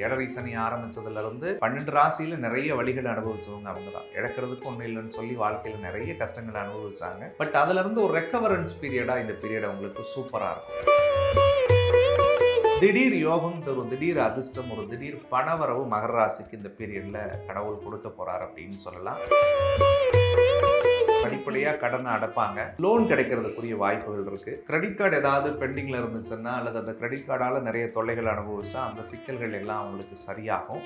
ஏழரை சனி ஆரம்பிச்சதுல இருந்து 12 ராசியில நிறைய வழிகளை அனுபவிச்சவங்க அவங்க தான். இழக்கிறதுக்கு ஒன்றும் இல்லைன்னு சொல்லி வாழ்க்கையில நிறைய கஷ்டங்களை அனுபவிச்சாங்க. பட் அதுல இருந்து ஒரு ரெக்கவரன்ஸ் பீரியடா இந்த பீரியட் அவங்களுக்கு சூப்பரா இருக்கும். திடீர் யோகம் தரும், திடீர் அதிர்ஷ்டம், ஒரு திடீர் பணவரவு மகர ராசிக்கு இந்த பீரியட்ல கடவுள் கொடுக்க போறார் அப்படின்னு சொல்லலாம். படிப்படியா கடனை அடைப்பாங்க, லோன் கிடைக்கிறதுக்குரிய வாய்ப்புகள் இருக்கு. கிரெடிட் கார்டு ஏதாவது பெண்டிங்ல இருந்துச்சுன்னா அல்லது அந்த கிரெடிட் கார்டால நிறைய தொல்லைகள் அனுபவிச்சா அந்த சிக்கல்கள் எல்லாம் அவங்களுக்கு சரியாகும்.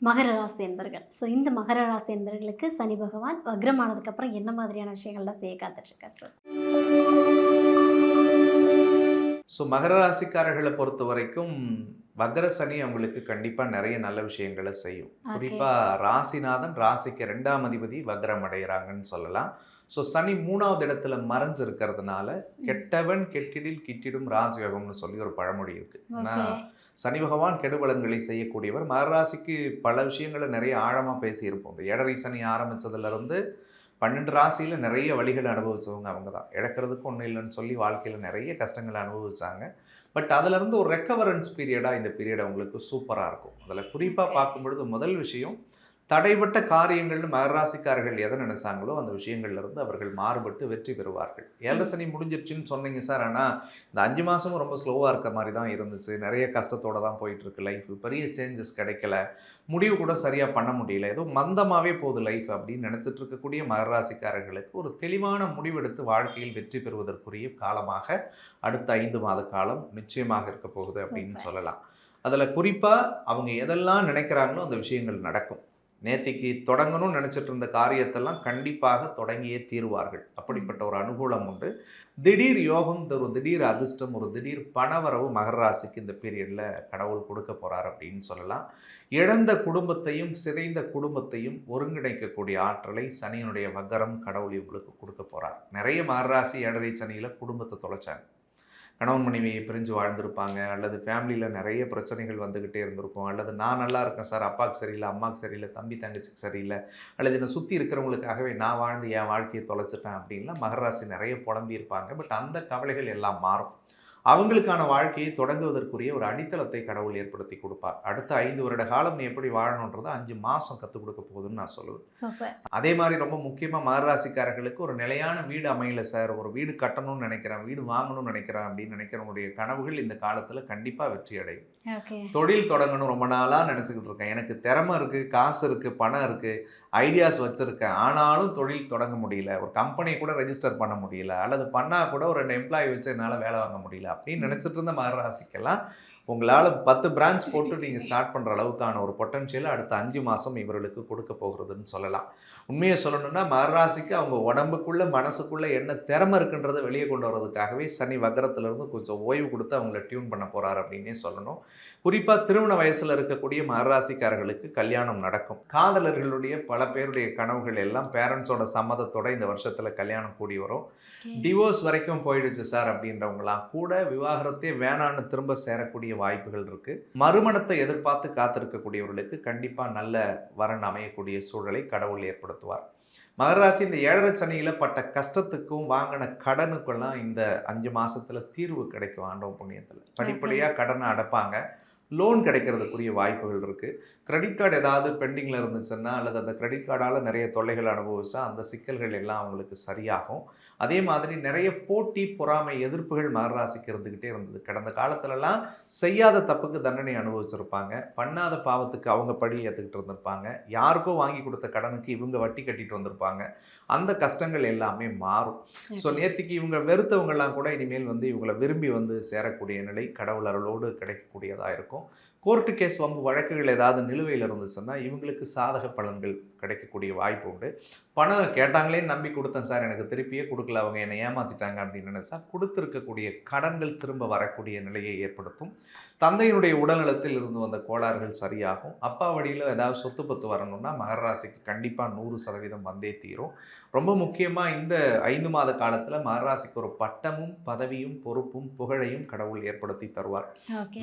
மகர ராசி என்பர்கள். இந்த மகர ராசி என்பர்களுக்கு சனி பகவான் வக்ரமானதுக்கு அப்புறம் என்ன மாதிரியான விஷயங்கள்லாம் செய்ய காத்துட்ருக்கார் சார்? மகர ராசிக்காரர்களை பொறுத்த வரைக்கும் வக்ர சனி அவங்களுக்கு கண்டிப்பா நிறைய நல்ல விஷயங்களை செய்யும். குறிப்பா ராசிநாதன் ராசிக்கு 2ஆம் அதிபதி வக்ரம் அடைகிறாங்கன்னு சொல்லலாம். சனி 3வது இடத்துல மறைஞ்சு இருக்கிறதுனால கெட்டவன் கெட்டிடில் கிட்டிடும் ராஜயோகம்னு சொல்லி ஒரு பழமொழி இருக்கு. சனி பகவான் கெடுபலன்களை செய்யக்கூடியவர். மகர ராசிக்கு பல விஷயங்களை நிறைய ஆழமா பேசி இருப்போம். இந்த ஏழரை சனி ஆரம்பிச்சதுல இருந்து 12 ராசியில நிறைய வழிகளை அனுபவிச்சவங்க அவங்க தான். இழக்கிறதுக்கு ஒன்றும் இல்லைன்னு சொல்லி வாழ்க்கையில நிறைய கஷ்டங்களை அனுபவிச்சாங்க. பட் அதுல இருந்து ஒரு ரெக்கவரன்ஸ் பீரியடா இந்த பீரியட் அவங்களுக்கு சூப்பரா இருக்கும். அதுல குறிப்பா பார்க்கும் பொழுது முதல் விஷயம், தடைப்பட்ட காரியங்கள்னு மகராசிக்காரர்கள் எதை நினைச்சாங்களோ அந்த விஷயங்கள்ல இருந்து அவர்கள் மாறுபட்டு வெற்றி பெறுவார்கள். ஏழரை சனி முடிஞ்சிருச்சுன்னு சொன்னீங்க சார், ஆனால் இந்த 5 மாசமும் ரொம்ப ஸ்லோவா இருக்க மாதிரி தான் இருந்துச்சு, நிறைய கஷ்டத்தோட தான் போயிட்டு இருக்கு லைஃப், பெரிய சேஞ்சஸ் கிடைக்கல, முடிவு கூட சரியா பண்ண முடியல, ஏதோ மந்தமாவே போகுது லைஃப் அப்படின்னு நினைச்சிட்டு இருக்கக்கூடிய மகராசிக்காரர்களுக்கு ஒரு தெளிவான முடிவெடுத்து வாழ்க்கையில் வெற்றி பெறுவதற்குரிய காலமாக அடுத்த 5 மாத காலம் நிச்சயமாக இருக்க போகுது அப்படின்னு சொல்லலாம். அதுல குறிப்பா அவங்க எதெல்லாம் நினைக்கிறாங்களோ அந்த விஷயங்கள் நடக்கும். நேத்திக்கு தொடங்கணும்னு நினைச்சிட்டு இருந்த காரியத்தெல்லாம் கண்டிப்பாக தொடங்கியே தீர்வார்கள். அப்படிப்பட்ட ஒரு அனுகூலம் உண்டு. திடீர் யோகம் தரும், திடீர் அதிர்ஷ்டம், ஒரு திடீர் பணவரவு மகர ராசிக்கு இந்த பீரியட்ல கடவுள் கொடுக்க போறார் அப்படின்னு சொல்லலாம். இழந்த குடும்பத்தையும் சிதைந்த குடும்பத்தையும் ஒருங்கிணைக்கக்கூடிய ஆற்றலை சனியினுடைய வக்கரம் கடவுள் இவங்களுக்கு கொடுக்க போறார். நிறைய மகர ராசி ஏழரை சனியில குடும்பத்தை தொலைச்சாங்க. கணவன் மனைவியை பிரிஞ்சு வாழ்ந்திருப்பாங்க, அல்லது ஃபேமிலியில் நிறைய பிரச்சனைகள் வந்துக்கிட்டே இருந்திருக்கும், அல்லது நான் நல்லா இருக்கேன் சார், அப்பாவுக்கு சரியில்லை, அம்மாவுக்கு சரியில்லை, தம்பி தங்கச்சிக்கு சரியில்லை, அல்லது என்னை சுற்றி இருக்கிறவங்களுக்காகவே நான் வாழ்ந்து என் வாழ்க்கையை தொலைச்சிட்டேன் அப்படின்லாம் மகர ராசி நிறைய புலம்பி இருப்பாங்க. பட் அந்த கவலைகள் எல்லாம் மாறும். அவங்களுக்கான வாழ்க்கையை தொடங்குவதற்குரிய ஒரு அடித்தளத்தை கடவுள் ஏற்படுத்தி கொடுப்பார். அடுத்த 5 வருட காலம் நீ எப்படி வாழணுன்றதை 5 மாதம் கற்றுக் கொடுக்க போகுதுன்னு நான் சொல்லுவேன். அதே மாதிரி ரொம்ப முக்கியமாக மகர ராசிக்காரர்களுக்கு ஒரு நிலையான வீடு அமையல சார், ஒரு வீடு கட்டணும்னு நினைக்கிறேன், வீடு வாங்கணும்னு நினைக்கிறேன் அப்படின்னு நினைக்கிறவங்களுடைய கனவுகள் இந்த காலத்தில் கண்டிப்பாக வெற்றி அடையும். தொழில் தொடங்கணும் ரொம்ப நாளாக நினச்சிக்கிட்டு இருக்கேன், எனக்கு திறமை இருக்குது, காசு இருக்குது, பணம் இருக்குது, ஐடியாஸ் வச்சுருக்கேன், ஆனாலும் தொழில் தொடங்க முடியல, ஒரு கம்பெனியை கூட ரெஜிஸ்டர் பண்ண முடியல, அல்லது பண்ணால் கூட ஒரு 2 எம்ப்ளாயி வச்சு என்னால் வேலை வாங்க முடியல அப்படின்னு நினச்சிட்டு இருந்த மகர ராசிக்கெல்லாம் உங்களால் 10 பிரான்ச் போட்டு நீங்கள் ஸ்டார்ட் பண்ணுற அளவுக்கான ஒரு பொட்டன்ஷியலை அடுத்த 5 மாதம் இவர்களுக்கு கொடுக்க போகிறதுன்னு சொல்லலாம். உண்மையை சொல்லணும்னா மகர ராசிக்கு அவங்க உடம்புக்குள்ளே மனசுக்குள்ளே என்ன திறமை இருக்குன்றதை வெளியே கொண்டு வர்றதுக்காகவே சனி வக்கரத்துலேருந்து கொஞ்சம் ஓய்வு கொடுத்து அவங்கள டியூன் பண்ண போகிறார் அப்படின்னே சொல்லணும். குறிப்பாக திருமண வயசில் இருக்கக்கூடிய மகர ராசிக்காரர்களுக்கு கல்யாணம் நடக்கும். காதலர்களுடைய பல பேருடைய கனவுகள் எல்லாம் பேரண்ட்ஸோட சம்மதத்தோட இந்த வருஷத்தில் கல்யாணம் கூடி வரும். டிவோர்ஸ் வரைக்கும் போயிடுச்சு சார் அப்படின்றவங்களாம் கூட விவாகரத்தே வேணான்னு திரும்ப சேரக்கூடிய வாய்ப்புகள் இருக்கு. மறுமணத்தை எதிர்பார்த்து காத்திருக்கக்கூடியவர்களுக்கு கண்டிப்பா நல்ல வரன் அமையக்கூடிய சூழலை கடவுள் ஏற்படுத்துவார். மகர ராசி இந்த ஏழரை சனியில பட்ட கஷ்டத்துக்கும் வாங்கின கடனுக்கெல்லாம் இந்த 5 மாசத்துல தீர்வு கிடைக்கும். ஆண்டவன் புண்ணியத்துல படிப்படியா கடனை அடைப்பாங்க, லோன் கிடைக்கிறதுக்குரிய வாய்ப்புகள் இருக்குது. கிரெடிட் கார்டு ஏதாவது பெண்டிங்கில் இருந்துச்சுன்னா அல்லது அந்த கிரெடிட் கார்டால் நிறைய தொல்லைகள் அனுபவிச்சா அந்த சிக்கல்கள் எல்லாம் அவங்களுக்கு சரியாகும். அதே மாதிரி நிறைய போட்டி பொறாமை எதிர்ப்புகள் மகர ராசிக்கு இருந்துக்கிட்டே இருந்தது. கடந்த காலத்துலலாம் செய்யாத தப்புக்கு தண்டனை அனுபவிச்சிருப்பாங்க, பண்ணாத பாவத்துக்கு அவங்க படி ஏற்றுக்கிட்டு இருந்திருப்பாங்க, யாருக்கோ வாங்கி கொடுத்த கடனுக்கு இவங்க வட்டி கட்டிட்டு வந்திருப்பாங்க. அந்த கஷ்டங்கள் எல்லாமே மாறும். நேத்திக்கு இவங்க வெறுத்தவங்கெல்லாம் கூட இனிமேல் இவங்களை விரும்பி சேரக்கூடிய நிலை கடவுள் அருளோடு கிடைக்கக்கூடியதாக இருக்கும். கோர்ட்டு கேஸ் வம்பு வழக்குகள் ஏதாவது நிலுவையில் இருந்துச்சுன்னா இவங்களுக்கு சாதக பலன்கள் கிடைக்கக்கூடிய வாய்ப்பு உண்டு. பணம் கேட்டாங்களே நம்பி கொடுத்தேன் சார், எனக்கு திருப்பியே கொடுக்கல, அவங்க என்னை ஏமாத்திட்டாங்க அப்படின்னு நினைச்சா கொடுத்திருக்கக்கூடிய கடன்கள் திரும்ப வரக்கூடிய நிலையை ஏற்படுத்தும். தந்தையினுடைய உடல்நலத்தில் இருந்து வந்த கோளாறுகள் சரியாகும். அப்பா வழியில் ஏதாவது சொத்து பத்து வரணும்னா மகர ராசிக்கு கண்டிப்பாக 100% வந்தே தீரும். ரொம்ப முக்கியமாக இந்த 5 மாத காலத்தில் மகர ராசிக்கு ஒரு பட்டமும் பதவியும் பொறுப்பும் புகழையும் கடவுள் ஏற்படுத்தி தருவார்.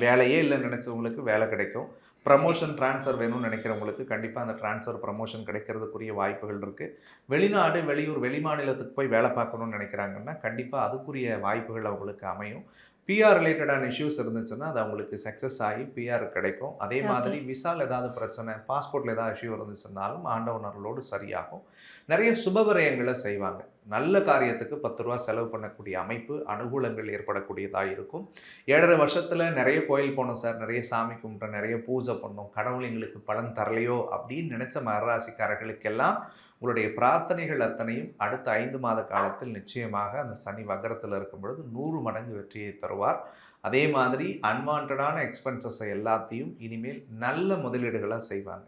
வேலையே இல்லை நினைச்சவங்களுக்கு வேலை கிடைக்கும். ப்ரமோஷன் ட்ரான்ஸ்ஃபர் வேணும்னு நினைக்கிறவங்களுக்கு கண்டிப்பாக அந்த ட்ரான்ஸ்ஃபர் ப்ரமோஷன் கிடைக்கிறதுக்குரிய வாய்ப்புகள் இருக்குது. வெளிநாடு, வெளியூர், வெளிமாநிலத்துக்கு போய் வேலை பார்க்கணும்னு நினைக்கிறாங்கன்னா கண்டிப்பாக அதுக்குரிய வாய்ப்புகள் அவங்களுக்கு அமையும். பிஆர் ரிலேட்டடான இஷ்யூஸ் இருந்துச்சுன்னா அது அவங்களுக்கு சக்ஸஸ் ஆகி பிஆர் கிடைக்கும். அதே மாதிரி விசாவில் ஏதாவது பிரச்சனை, பாஸ்போர்ட்டில் ஏதாவது இஷ்யூ இருந்துச்சுன்னாலும் ஆண்டவனர்களோடு சரியாகும். நிறைய சுபவிரயங்களை செய்வாங்க. நல்ல காரியத்துக்கு 10 ரூபா செலவு பண்ணக்கூடிய அமைப்பு, அனுகூலங்கள் ஏற்படக்கூடியதாக இருக்கும். 7.5 வருஷத்தில் நிறைய கோயில் போனோம் சார், நிறைய சாமி கும்பிட்டோம், நிறைய பூஜை பண்ணோம், கடவுள் எங்களுக்கு பலன் தரலையோ அப்படின்னு நினைச்ச மகராசிக்காரர்களுக்கெல்லாம் உங்களுடைய பிரார்த்தனைகள் அத்தனையும் அடுத்த 5 மாத காலத்தில் நிச்சயமாக அந்த சனி வக்கரத்தில் இருக்கும் பொழுது 100 மடங்கு வெற்றியை தருவார். அதே மாதிரி அன்வான்டான எக்ஸ்பென்சஸை எல்லாத்தையும் இனிமேல் நல்ல முதலீடுகளாக செய்வாங்க.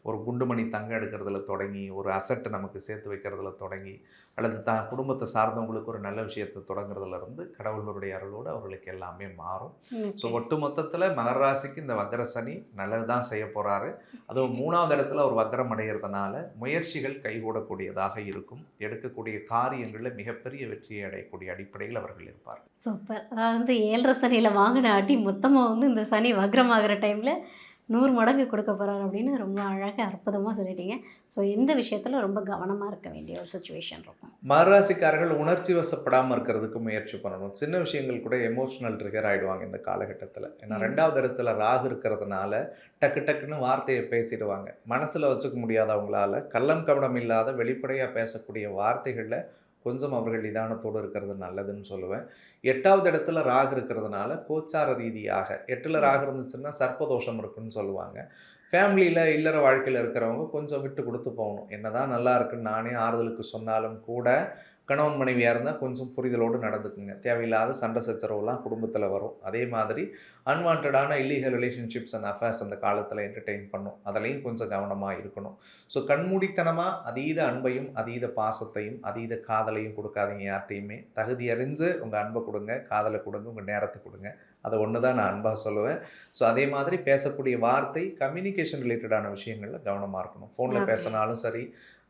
ஒரு குண்டுமணி தங்கம் எடுக்கிறதுல தொடங்கி, ஒரு அசட்டை நமக்கு சேர்த்து வைக்கிறதுல தொடங்கி, அல்லது குடும்பத்தை சார்ந்தவங்களுக்கு ஒரு நல்ல விஷயத்தை தொடங்குறதுல இருந்து கடவுளுடைய அருளோடு அவர்களுக்கு எல்லாமே மாறும். ஸோ ஒட்டு மொத்தத்தில் மகர ராசிக்கு இந்த வக்கர சனி நல்லது தான் செய்ய போகிறாரு. அதுவும் 3வது இடத்துல ஒரு வக்கரம் அடைகிறதுனால முயற்சிகள் கைகூடக்கூடியதாக இருக்கும். எடுக்கக்கூடிய காரியங்களில் மிகப்பெரிய வெற்றியை அடையக்கூடிய அடிப்படையில் அவர்கள் இருப்பார். சூப்பர். அதாவது 7.5 சனியில் வாங்கின அடி மொத்தமாக இந்த சனி வக்ரமாகிற டைமில் 100 மடங்கு கொடுக்க போகிறார் அப்படின்னு ரொம்ப அழகாக அற்புதமாக சொல்லிட்டீங்க. ஸோ இந்த விஷயத்தில் ரொம்ப கவனமாக இருக்க வேண்டிய ஒரு சுச்சுவேஷன் இருக்கும். மகராசிக்காரர்கள் உணர்ச்சி வசப்படாமல் இருக்கிறதுக்கு முயற்சி பண்ணணும். சின்ன விஷயங்கள் கூட எமோஷனல் ட்ரிகர் ஆகிடுவாங்க இந்த காலகட்டத்தில். ஏன்னா 2வது இடத்துல ராகு இருக்கிறதுனால டக்கு டக்குன்னு வார்த்தையை பேசிடுவாங்க. மனசில் வச்சுக்க முடியாத அவங்களால கள்ளம் கபடம் இல்லாத வெளிப்படையாக பேசக்கூடிய வார்த்தைகளில் கொஞ்சம் அவர்கள் நிதானத்தோடு இருக்கிறது நல்லதுன்னு சொல்லுவேன். 8வது இடத்துல ராகு இருக்கிறதுனால கோச்சார ரீதியாக 8ல் ராகு இருந்துச்சுன்னா சர்ப்பதோஷம் இருக்குன்னு சொல்லுவாங்க. ஃபேமிலியில் இல்லற வாழ்க்கையில் இருக்கிறவங்க கொஞ்சம் விட்டு கொடுத்து போகணும். என்னதான் நல்லா இருக்குன்னு நானே ஆறுதலுக்கு சொன்னாலும் கூட கணவன் மனைவியாக இருந்தால் கொஞ்சம் புரிதலோடு நடந்துக்குங்க. தேவையில்லாத சண்டை சச்சரவுலாம் குடும்பத்தில் வரும். அதே மாதிரி அன்வான்டான இல்லீகல் ரிலேஷன்ஷிப்ஸ் அண்ட் அஃபேர்ஸ் அந்த காலத்தில் என்டர்டெயின் பண்ணும். அதிலையும் கொஞ்சம் கவனமாக இருக்கணும். ஸோ கண்மூடித்தனமாக அதீத அன்பையும் அதீத பாசத்தையும் அதீத காதலையும் கொடுக்காதீங்க யார்ட்டையுமே. தகுதி அறிஞ்சு உங்கள் அன்பை கொடுங்க, காதலை கொடுங்க, உங்கள் நேரத்தை கொடுங்க. அதை ஒன்று தான் நான் அன்பாக சொல்லுவேன். ஸோ அதே மாதிரி பேசக்கூடிய வார்த்தை கம்யூனிகேஷன் ரிலேட்டடான விஷயங்களில் கவனமாக இருக்கணும். ஃபோனில் பேசினாலும் சரி,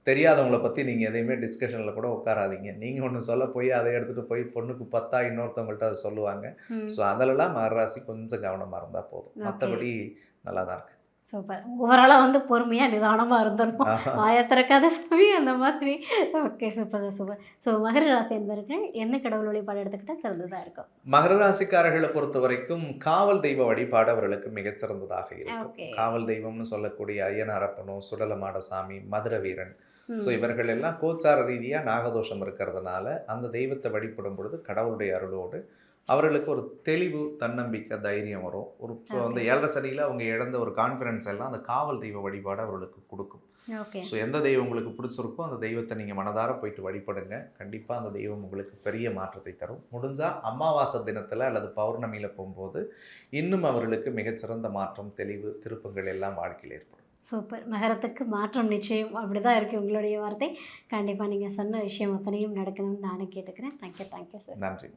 தெரியாதவங்களை பற்றி நீங்கள் எதையுமே டிஸ்கஷனில் கூட உட்காராதீங்க. நீங்கள் ஒன்று சொல்ல போய் அதை எடுத்துகிட்டு போய் பொண்ணுக்கு 10 இன்னொருத்தவங்கள்ட்ட அதை சொல்லுவாங்க. ஸோ அதிலெல்லாம் மகராசி கொஞ்சம் கவனமாக இருந்தால் போதும். மற்றபடி நல்லா தான் இருக்குது. சூப்பர். ஓவராலாக பொறுமையாக நிதானமாக இருந்துடணும். ஆயத்திறக்காத சாமி அந்த மாதிரி. Okay, super super. ஸோ மகர ராசி என்பவர்கள் எந்த கடவுள் வழிபாடு எடுத்துக்கிட்டால் சிறந்ததாக இருக்கும்? மகர ராசிக்காரர்களை பொறுத்த வரைக்கும் காவல் தெய்வ வழிபாடு அவர்களுக்கு மிகச்சிறந்ததாக இருக்கும். காவல் தெய்வம்னு சொல்லக்கூடிய ஐயனாரப்பனோ, சுடலமாடசாமி, மதுரை வீரன், ஸோ இவர்கள் எல்லாம் கோச்சார ரீதியாக நாகதோஷம் இருக்கிறதுனால அந்த தெய்வத்தை வழிபடும் பொழுது கடவுளுடைய அருளோடு அவர்களுக்கு ஒரு தெளிவு, தன்னம்பிக்கை, தைரியம் வரும். ஒரு அந்த 7.5 சனியில் அவங்க இழந்த ஒரு கான்ஃபிடன்ஸ் எல்லாம் அந்த காவல் தெய்வ வழிபாடு அவர்களுக்கு கொடுக்கும். ஸோ எந்த தெய்வம் உங்களுக்கு பிடிச்சிருக்கோ அந்த தெய்வத்தை நீங்கள் மனதார போயிட்டு வழிபடுங்க. கண்டிப்பாக அந்த தெய்வம் உங்களுக்கு பெரிய மாற்றத்தை தரும். முடிஞ்சால் அமாவாசை தினத்தில் அல்லது பௌர்ணமியில் போகும்போது இன்னும் அவர்களுக்கு மிகச்சிறந்த மாற்றம், தெளிவு, திருப்பங்கள் எல்லாம் வாழ்க்கையில் ஏற்படும். சூப்பர். மகரத்துக்கு மாற்றம் நிச்சயம். அப்படி தான் இருக்குது உங்களுடைய வார்த்தை. கண்டிப்பாக நீங்கள் சொன்ன விஷயம் அத்தனையும் நடக்கணும்னு நானும் கேட்டுக்கிறேன். Thank you sir. நன்றி.